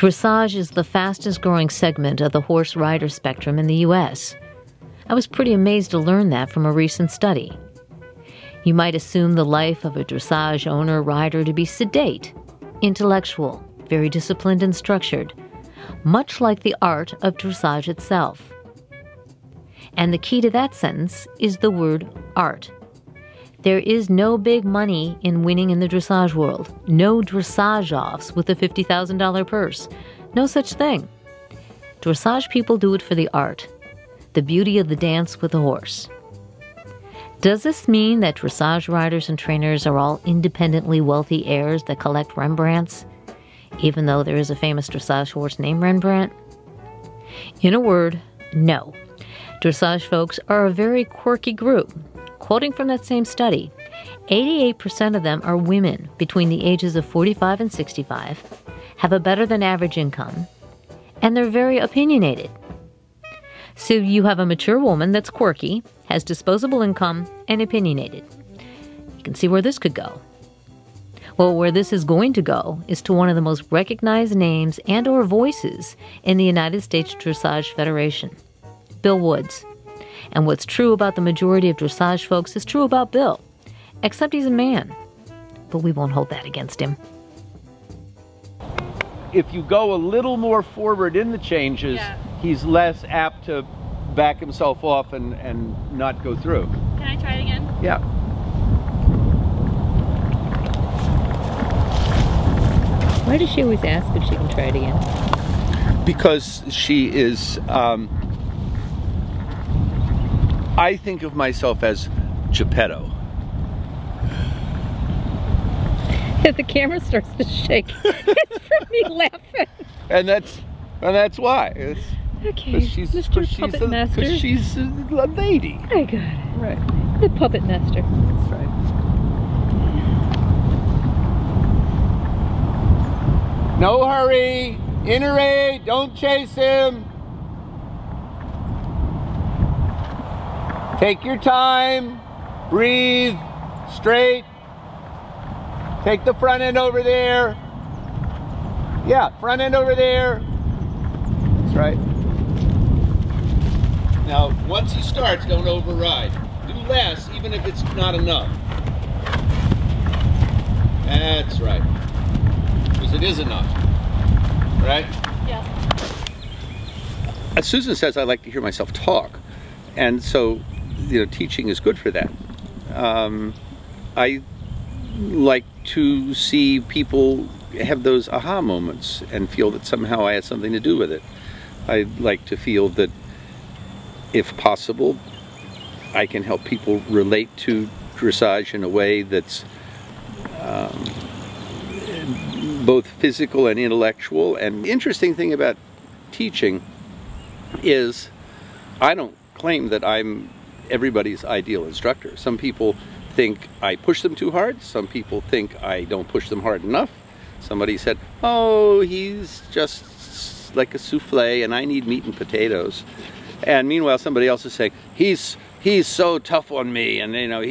Dressage is the fastest growing segment of the horse rider spectrum in the U.S. I was pretty amazed to learn that from a recent study. You might assume the life of a dressage owner-rider to be sedate, intellectual, very disciplined and structured, much like the art of dressage itself. And the key to that sentence is the word art. There is no big money in winning in the dressage world. No dressage-offs with a $50,000 purse. No such thing. Dressage people do it for the art, the beauty of the dance with the horse. Does this mean that dressage riders and trainers are all independently wealthy heirs that collect Rembrandts, even though there is a famous dressage horse named Rembrandt? In a word, no. Dressage folks are a very quirky group. Quoting from that same study, 88% of them are women between the ages of 45 and 65, have a better than average income, and they're very opinionated. So you have a mature woman that's quirky, has disposable income, and opinionated. You can see where this could go. Well, where this is going to go is to one of the most recognized names and or voices in the United States Dressage Federation, Bill Woods. And what's true about the majority of dressage folks is true about Bill, except he's a man. But we won't hold that against him. If you go a little more forward in the changes, he's less apt to back himself off and not go through. Can I try it again? Yeah. Why does she always ask if she can try it again? Because she is, I think of myself as Geppetto. The camera starts to shake. It's from me laughing. And that's why. It's, okay, Mr. Puppet Master. Because she's a lady. I got it. Right. The Puppet Master. That's right. No hurry. Iterate. Don't chase him. Take your time. Breathe. Straight. Take the front end over there. Yeah, front end over there. That's right. Now, once he starts, don't override. Do less, even if it's not enough. That's right. Because it is enough. Right? Yeah. As Susan says, I like to hear myself talk. And so, you know, teaching is good for that. I like to see people have those aha moments and feel that somehow I had something to do with it. I like to feel that, if possible, I can help people relate to dressage in a way that's both physical and intellectual. And the interesting thing about teaching is I don't claim that I'm everybody's ideal instructor. Some people think I push them too hard. Some people think I don't push them hard enough. Somebody said, oh, he's just like a souffle and I need meat and potatoes. And meanwhile, somebody else is saying, he's so tough on me, and you know,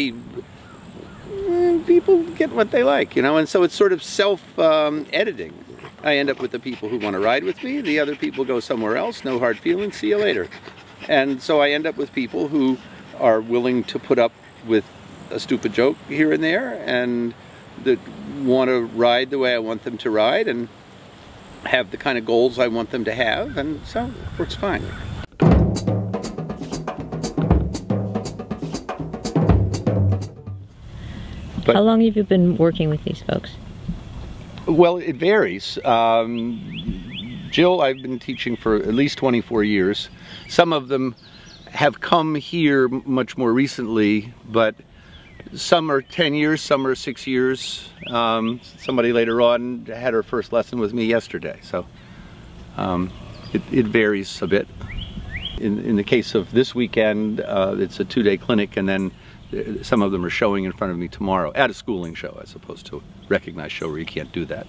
people get what they like, you know, and so it's sort of self-editing. I end up with the people who want to ride with me, the other people go somewhere else, no hard feelings, see you later. And so I end up with people who are willing to put up with a stupid joke here and there, and that want to ride the way I want them to ride and have the kind of goals I want them to have, and so it works fine. But, how long have you been working with these folks? Well, it varies. Jill, I've been teaching for at least 24 years. Some of them have come here much more recently, but some are 10 years, some are 6 years. Somebody later on had her first lesson with me yesterday, so it varies a bit. In the case of this weekend, it's a 2-day clinic, and then some of them are showing in front of me tomorrow at a schooling show as opposed to a recognized show where you can't do that.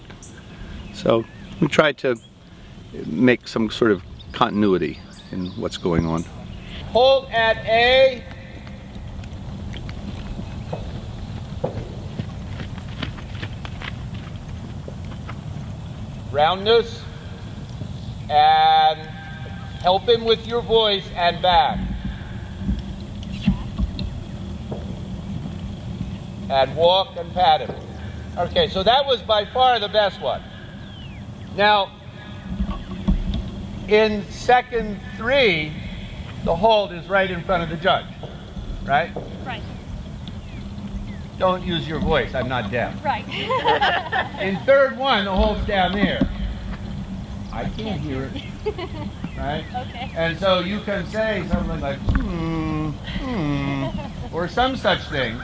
So we try to make some sort of continuity in what's going on. Hold at A. Roundness. And help him with your voice and back. And walk and pat him. Okay, so that was by far the best one. Now, in second 3, the hold is right in front of the judge, right? Right. Don't use your voice, I'm not deaf. Right. In third 1, the hold's down there. I can't hear it, right? Okay. And so you can say something like, or some such thing.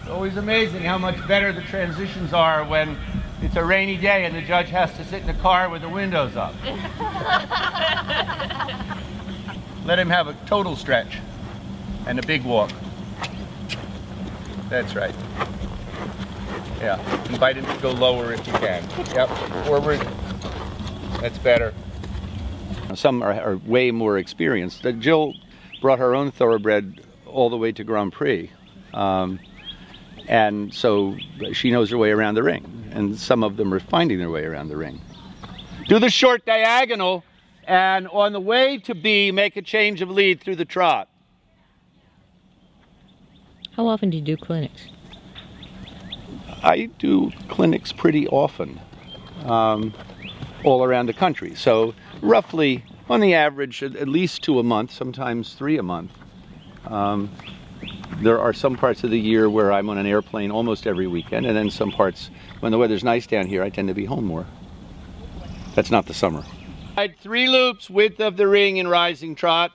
It's always amazing how much better the transitions are when it's a rainy day and the judge has to sit in a car with the windows up. Let him have a total stretch and a big walk. That's right. Yeah, invite him to go lower if you can. Yep, forward. That's better. Some are way more experienced. Jill brought her own thoroughbred all the way to Grand Prix. And so she knows her way around the ring. And some of them are finding their way around the ring. Do the short diagonal, and on the way to B, make a change of lead through the trot. How often do you do clinics? I do clinics pretty often, all around the country. So roughly, on the average, at least 2 a month, sometimes 3 a month. There are some parts of the year where I'm on an airplane almost every weekend, and then some parts, when the weather's nice down here, I tend to be home more. That's not the summer. 3 loops, width of the ring in rising trot.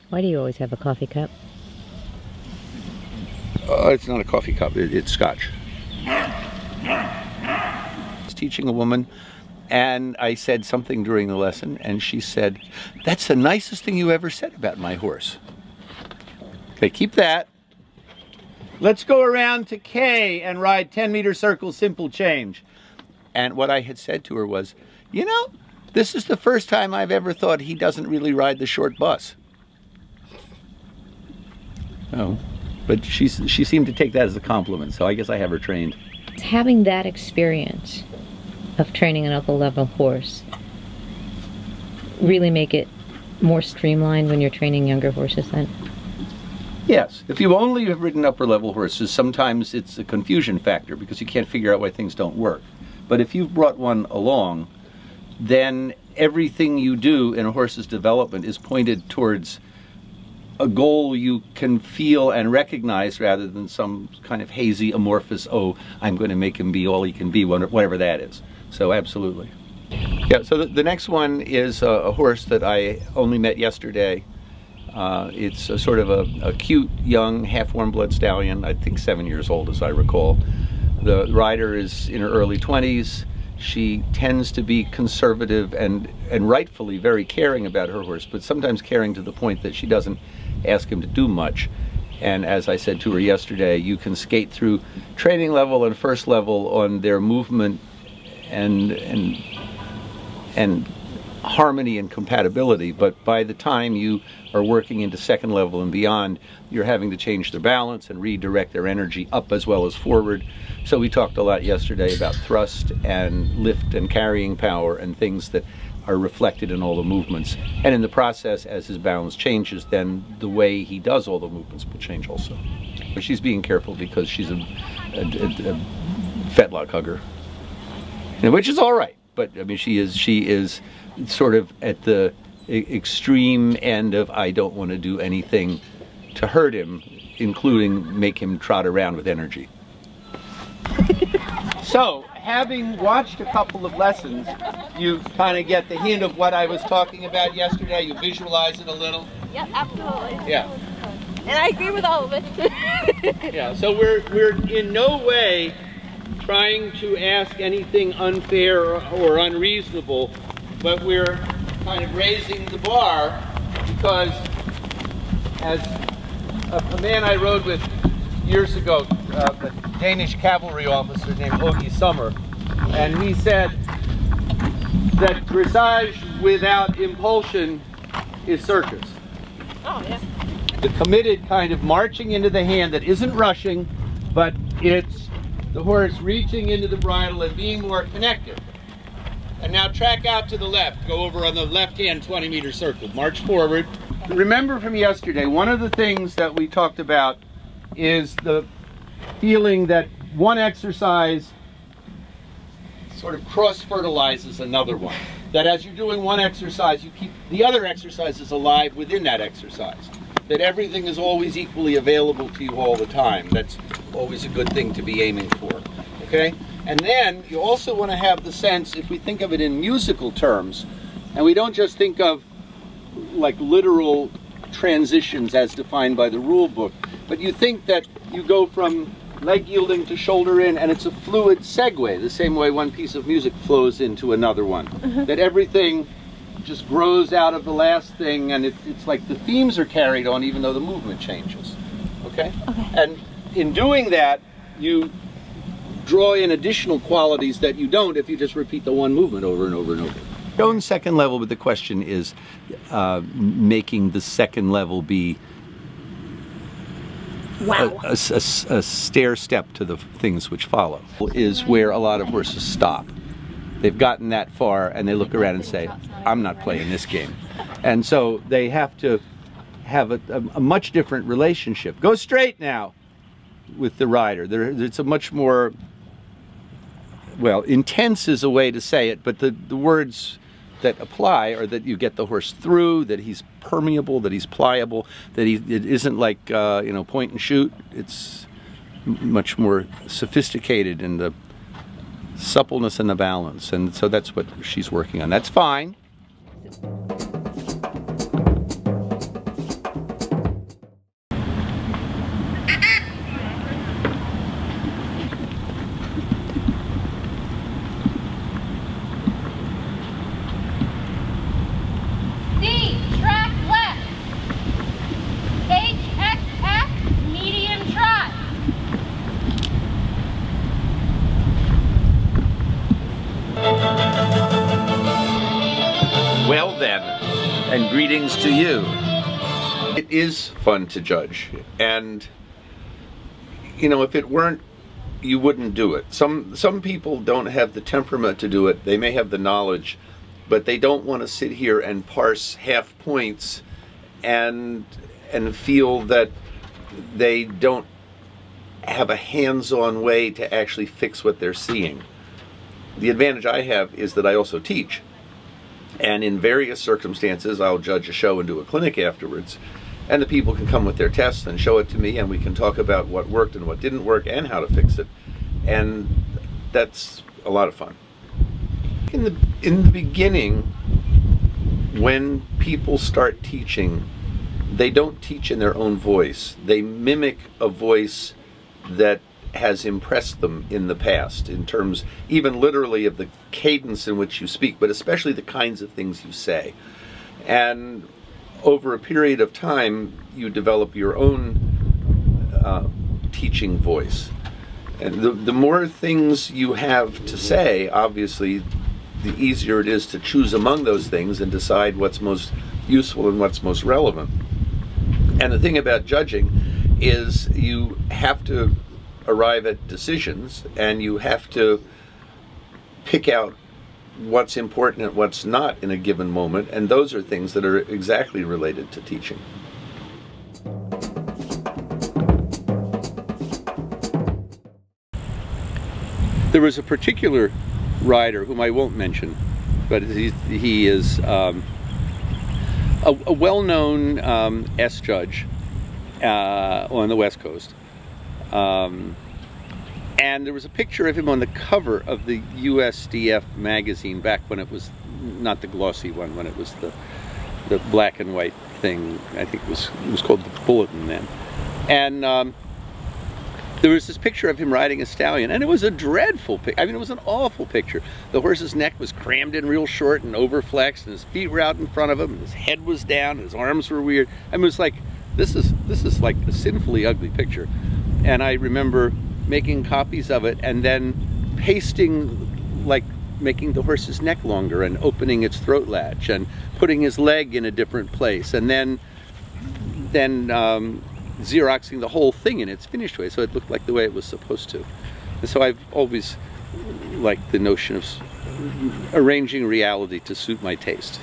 Why do you always have a coffee cup? It's not a coffee cup, it's scotch. I was teaching a woman, and I said something during the lesson, and she said, "That's the nicest thing you ever said about my horse." Okay, keep that. Let's go around to K and ride 10-meter circle, simple change. And what I had said to her was, you know, this is the first time I've ever thought he doesn't really ride the short bus. Oh, but she seemed to take that as a compliment, so I guess I have her trained. Having that experience of training an upper level horse really make it more streamlined when you're training younger horses then? Yes, if you only have ridden upper level horses, sometimes it's a confusion factor because you can't figure out why things don't work. But if you've brought one along, then everything you do in a horse's development is pointed towards a goal you can feel and recognize rather than some kind of hazy, amorphous, oh, I'm going to make him be all he can be, whatever that is. So absolutely. Yeah, so the next one is a horse that I only met yesterday. It's a sort of a cute, young, half-warm blood stallion, I think 7 years old as I recall. The rider is in her early 20s. She tends to be conservative and rightfully very caring about her horse, but sometimes caring to the point that she doesn't ask him to do much. And as I said to her yesterday, you can skate through training level and first level on their movement and harmony and compatibility, but by the time you are working into second level and beyond, you're having to change their balance and redirect their energy up as well as forward. So we talked a lot yesterday about thrust and lift and carrying power and things that are reflected in all the movements. And in the process, as his balance changes, then the way he does all the movements will change also. But she's being careful because she's a fetlock hugger, which is all right. But I mean, she is sort of at the extreme end of I don't want to do anything to hurt him, including make him trot around with energy. So, having watched a couple of lessons, you kind of get the hint of what I was talking about yesterday. You visualize it a little. Yep, absolutely. Yeah. And I agree with all of it. Yeah, so we're in no way trying to ask anything unfair or unreasonable, but we're kind of raising the bar because as a man I rode with years ago, a Danish cavalry officer named Åge Sommer, and he said that dressage without impulsion is circus. Oh, yeah. The committed kind of marching into the hand that isn't rushing, but it's the horse reaching into the bridle and being more connected. And now track out to the left. Go over on the left-hand 20-meter circle. March forward. Remember from yesterday, one of the things that we talked about is the feeling that one exercise sort of cross-fertilizes another one. That as you're doing one exercise, you keep the other exercises alive within that exercise. That everything is always equally available to you all the time. That's always a good thing to be aiming for. Okay? And then you also want to have the sense, if we think of it in musical terms, and we don't just think of like literal transitions as defined by the rule book, but you think that you go from leg yielding to shoulder in, and it's a fluid segue, the same way one piece of music flows into another one. That everything just grows out of the last thing, and it's like the themes are carried on even though the movement changes. Okay? And in doing that, you draw in additional qualities that you don't if you just repeat the one movement over and over and over. Go in second level, but the question is making the second level be a stair step to the things which follow, is where a lot of horses stop. They've gotten that far and they look around and say, I'm not playing this game. And so they have to have a much different relationship. Go straight now with the rider. It's a much more, well, intense is a way to say it, but the words that apply are that you get the horse through, that he's permeable, that he's pliable, that it isn't like, you know, point and shoot. It's much more sophisticated in the suppleness and the balance, and so that's what she's working on. That's fine. Well then, and greetings to you. It is fun to judge, and you know, if it weren't, you wouldn't do it. Some people don't have the temperament to do it. They may have the knowledge, but they don't want to sit here and parse half points and feel that they don't have a hands-on way to actually fix what they're seeing. The advantage I have is that I also teach. And in various circumstances, I'll judge a show and do a clinic afterwards. And the people can come with their tests and show it to me, and we can talk about what worked and what didn't work and how to fix it. And that's a lot of fun. In the beginning, when people start teaching, they don't teach in their own voice. They mimic a voice that has impressed them in the past, in terms even literally of the cadence in which you speak, but especially the kinds of things you say. And over a period of time, you develop your own teaching voice. And the more things you have to say, obviously, the easier it is to choose among those things and decide what's most useful and what's most relevant. And the thing about judging is you have to arrive at decisions, and you have to pick out what's important and what's not in a given moment, and those are things that are exactly related to teaching. There was a particular rider whom I won't mention, but he is a well-known S judge on the West Coast. And there was a picture of him on the cover of the USDF magazine back when it was not the glossy one, when it was the black and white thing. I think it was called the Bulletin then. And there was this picture of him riding a stallion, and it was a dreadful picture. I mean, it was an awful picture. The horse's neck was crammed in real short and overflexed, and his feet were out in front of him, and his head was down, and his arms were weird. I mean, it was like, this is like a sinfully ugly picture. And I remember making copies of it and then pasting, like making the horse's neck longer and opening its throat latch and putting his leg in a different place, and then Xeroxing the whole thing in its finished way so it looked like the way it was supposed to. And so I've always liked the notion of arranging reality to suit my taste.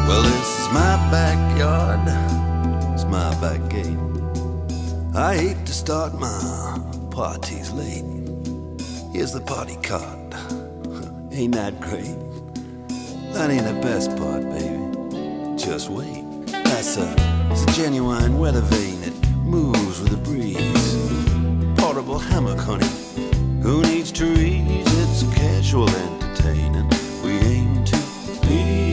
Well, this is my backyard, it's my back gate. I hate to start my parties late. Here's the party card, ain't that great? That ain't the best part, baby, just wait. It's a genuine weather vane, it moves with the breeze. Portable hammock, honey, who needs trees? It's casual entertaining, we aim to be.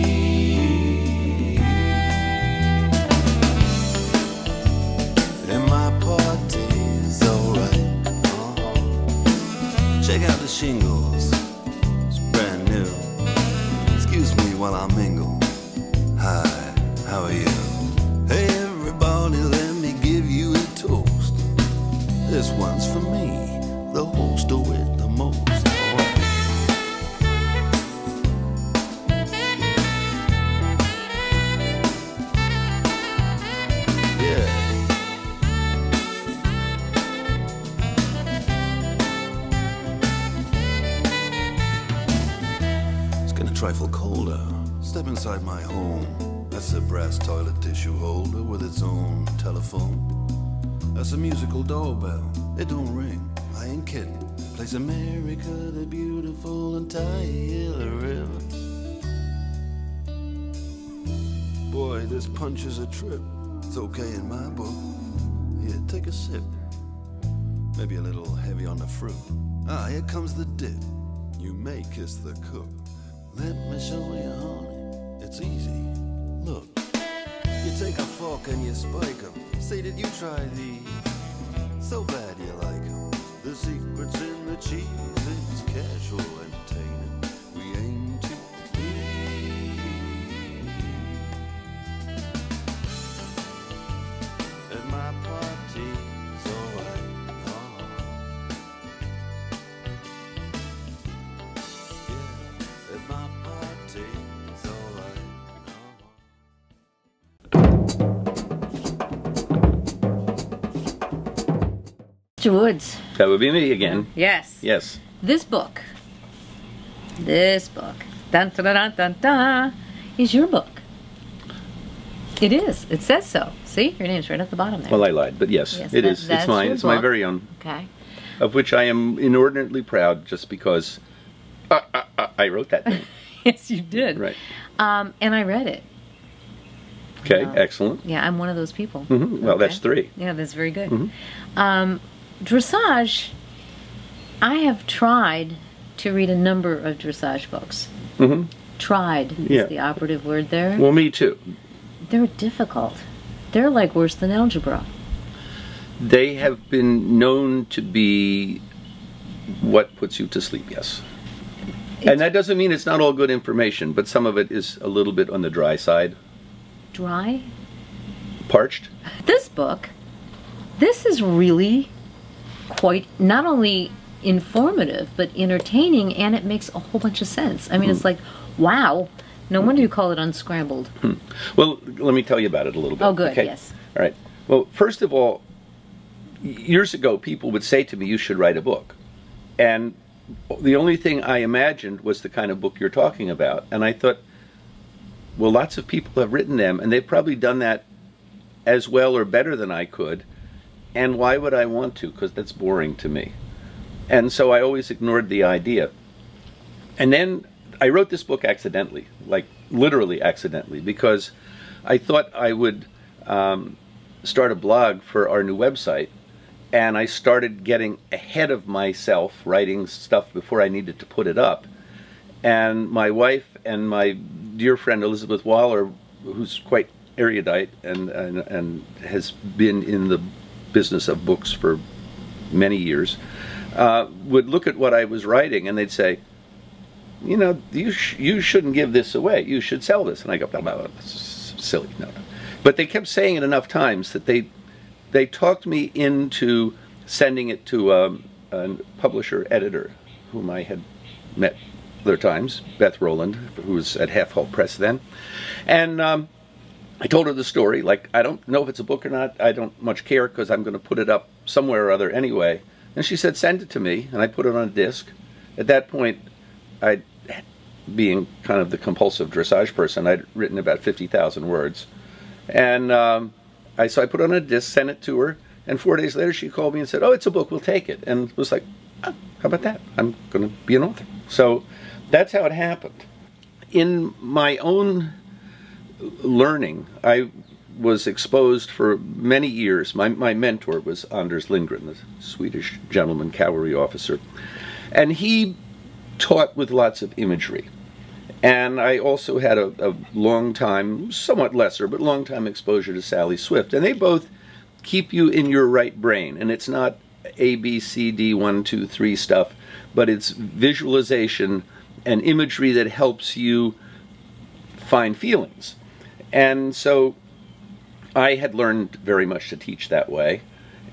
Check out the shingles, it's brand new. Excuse me while I mingle. Hi, how are you? Hey everybody, let me give you a toast. This one's for me, the host with the most. Trifle colder. Step inside my home. That's a brass toilet tissue holder with its own telephone. That's a musical doorbell. It don't ring. I ain't kidding. Plays America the Beautiful and Tyler River. Boy, this punch is a trip. It's okay in my book. Here, take a sip. Maybe a little heavy on the fruit. Ah, here comes the dip. You may kiss the cook. Let me show you, honey, it's easy. Look, you take a fork and you spike them. Say, did you try these? So bad you like them. The secret's in the cheese. It's casual entertaining. We aim to be. At my party's alright. Mr. Woods. That would be me again. Yes. Yes. This book, dun, dun, dun, dun, dun, is your book. It is. It says so. See? Your name's right at the bottom there. Well, I lied, but yes, it is. It's mine. It's my very own. Okay. Of which I am inordinately proud just because I wrote that thing. Yes, you did. Right. And I read it. Okay, excellent. Yeah, I'm one of those people. Mm-hmm. Well, that's 3. Yeah, that's very good. Mm-hmm. Dressage, I have tried to read a number of dressage books. Mm-hmm. Tried is the operative word there. Well, me too. They're difficult. They're like worse than algebra. They have been known to be what puts you to sleep, yes. And that doesn't mean it's not all good information, but some of it is a little bit on the dry side. Dry? Parched? This book, this is really quite not only informative, but entertaining, and it makes a whole bunch of sense. I mean, it's like, wow, no wonder you call it unscrambled. Well, let me tell you about it a little bit. Oh, good, okay? yes. All right. Well, first of all, years ago, people would say to me, you should write a book. And the only thing I imagined was the kind of book you're talking about. And I thought, well, lots of people have written them, and they've probably done that as well or better than I could. And why would I want to? Because that's boring to me. And so I always ignored the idea. And then I wrote this book accidentally, like literally accidentally, because I thought I would start a blog for our new website. And I started getting ahead of myself, writing stuff before I needed to put it up. And my wife and my dear friend Elizabeth Waller, who's quite erudite and has been in the business of books for many years, would look at what I was writing and they'd say, you know, you shouldn't give this away. You should sell this. And I go, blah, blah, blah, this is silly. No. But they kept saying it enough times that they talked me into sending it to a publisher editor whom I had met other times, Beth Rowland, who was at Half Halt Press then. And I told her the story. Like, I don't know if it's a book or not. I don't much care because I'm going to put it up somewhere or other anyway. And she said, send it to me. And I put it on a disc. At that point, being kind of the compulsive dressage person, I'd written about 50,000 words. And so I put it on a disc, sent it to her, and 4 days later she called me and said, oh, it's a book, we'll take it. And it was like, oh, how about that? I'm going to be an author. So that's how it happened. In my own learning, I was exposed for many years. My mentor was Anders Lindgren, the Swedish gentleman cavalry officer. And he taught with lots of imagery. And I also had a long time, somewhat lesser, but long time exposure to Sally Swift. And they both keep you in your right brain. And it's not A, B, C, D, 1, 2, 3 stuff, but it's visualization and imagery that helps you find feelings. And so I had learned very much to teach that way.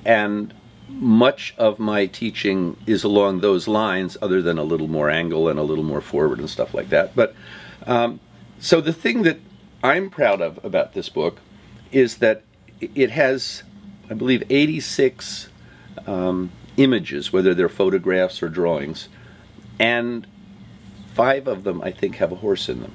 And much of my teaching is along those lines, other than a little more angle and a little more forward and stuff like that. But so the thing that I'm proud of about this book is that it has, I believe, 86 images, whether they're photographs or drawings, and 5 of them I think have a horse in them,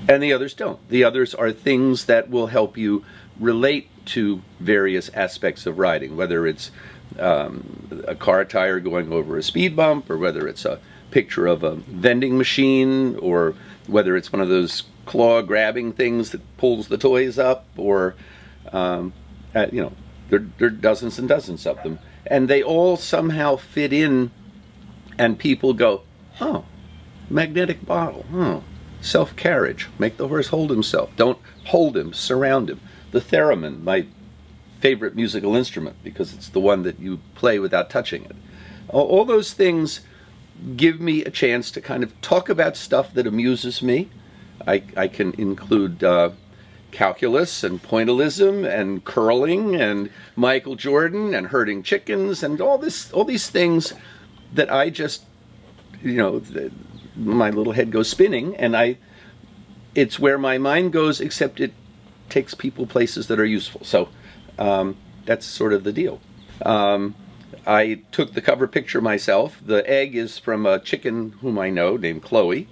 and the others don't. The others are things that will help you relate to various aspects of riding, whether it's a car tire going over a speed bump, or whether it's a picture of a vending machine, or whether it's one of those claw grabbing things that pulls the toys up, or you know, there are dozens and dozens of them, and they all somehow fit in, and people go, oh, magnetic bottle, oh, self-carriage, make the horse hold himself, don't hold him, surround him. The theremin, my favorite musical instrument, because it's the one that you play without touching it. All those things give me a chance to kind of talk about stuff that amuses me. I can include calculus and pointillism and curling and Michael Jordan and herding chickens and all these things that I just, you know, my little head goes spinning, and it's where my mind goes, except it takes people places that are useful. So that's sort of the deal. I took the cover picture myself. The egg is from a chicken whom I know named Chloe.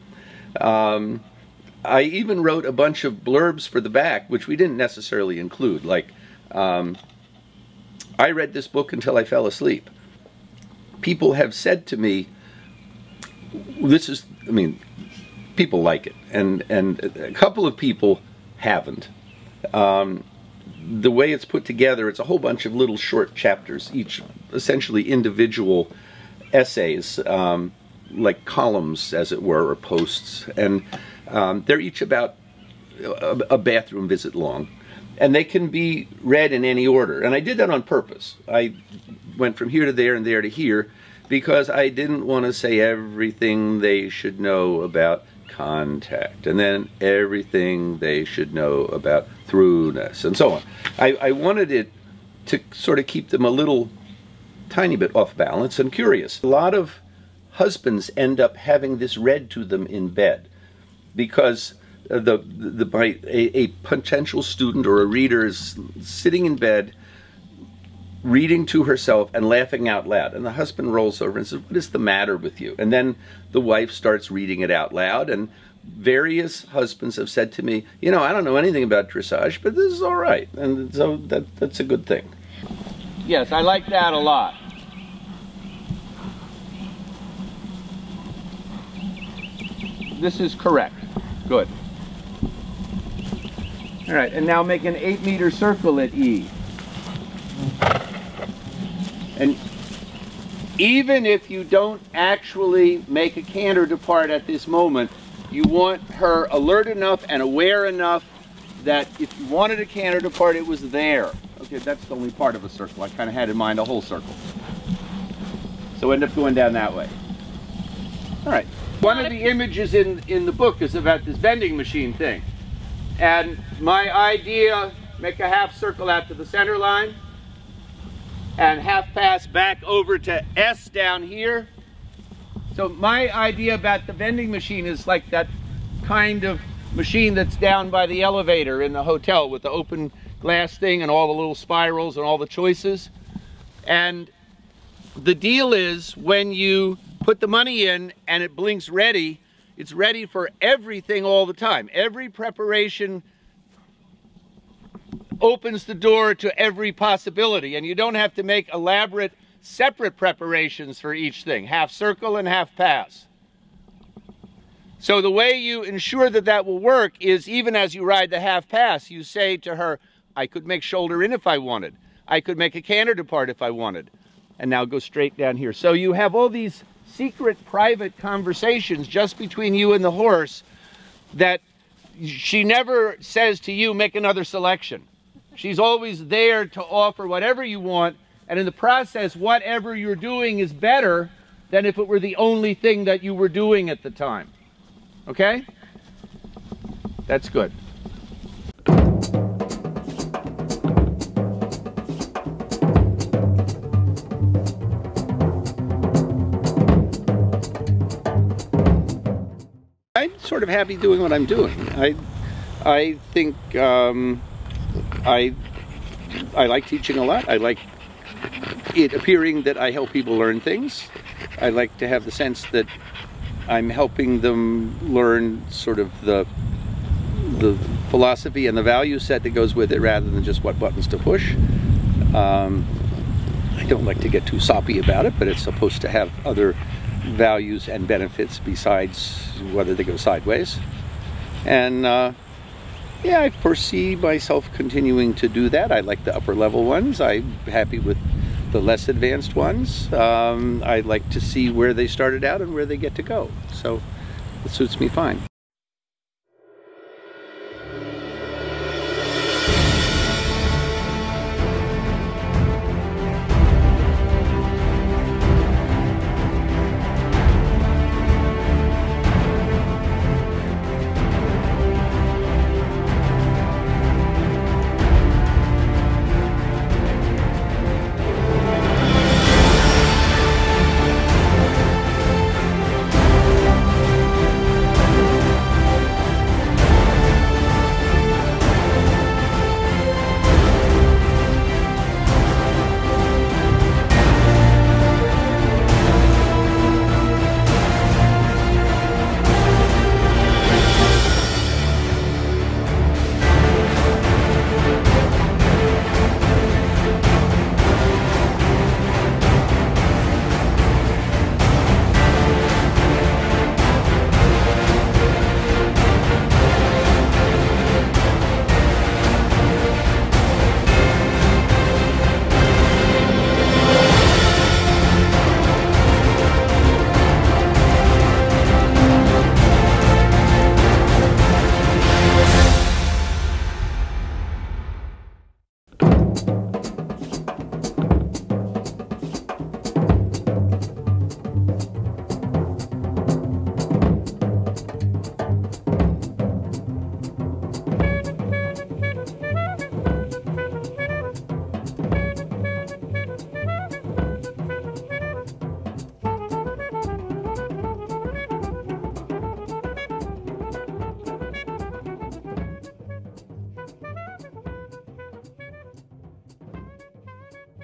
I even wrote a bunch of blurbs for the back, which we didn't necessarily include. Like, I read this book until I fell asleep. People have said to me, this is, I mean, people like it, and a couple of people haven't. The way it's put together, it's a whole bunch of little short chapters, each essentially individual essays, like columns, as it were, or posts, and they're each about a bathroom visit long, and they can be read in any order. And I did that on purpose. I went from here to there and there to here, because I didn't want to say everything they should know about contact, and then everything they should know about throughness, and so on. I wanted it to sort of keep them a little tiny bit off balance and curious. A lot of husbands end up having this read to them in bed, because a potential student or a reader is sitting in bed reading to herself and laughing out loud, and the husband rolls over and says, what is the matter with you? And then the wife starts reading it out loud, and various husbands have said to me, you know, I don't know anything about dressage, but this is all right, and so that's a good thing. Yes, I like that a lot. This is correct. Good. All right, and now make an 8-meter circle at E. And even if you don't actually make a canter depart at this moment, you want her alert enough and aware enough that if you wanted a canter depart, it was there. Okay, that's the only part of a circle. I kind of had in mind a whole circle. So end up going down that way. All right. One of the images in the book is about this vending machine thing. And my idea, make a half circle out to the center line and half pass back over to S down here. So my idea about the vending machine is like that kind of machine that's down by the elevator in the hotel with the open glass thing and all the little spirals and all the choices. And the deal is when you put the money in and it blinks ready, it's ready for everything all the time. Every preparation opens the door to every possibility, and you don't have to make elaborate separate preparations for each thing, half circle and half pass. So the way you ensure that that will work is even as you ride the half pass, you say to her, I could make shoulder in if I wanted. I could make a canter depart if I wanted. And now go straight down here. So you have all these secret private conversations just between you and the horse that she never says to you, make another selection. She's always there to offer whatever you want, and in the process, whatever you're doing is better than if it were the only thing that you were doing at the time. Okay? That's good. I'm sort of happy doing what I'm doing. I think I like teaching a lot. I like it appearing that I help people learn things. I like to have the sense that I'm helping them learn sort of the philosophy and the value set that goes with it rather than just what buttons to push. I don't like to get too soppy about it, but it's supposed to have other values and benefits besides whether they go sideways. And yeah, I foresee myself continuing to do that. I like the upper level ones. I'm happy with the less advanced ones. I like to see where they started out and where they get to go. So it suits me fine.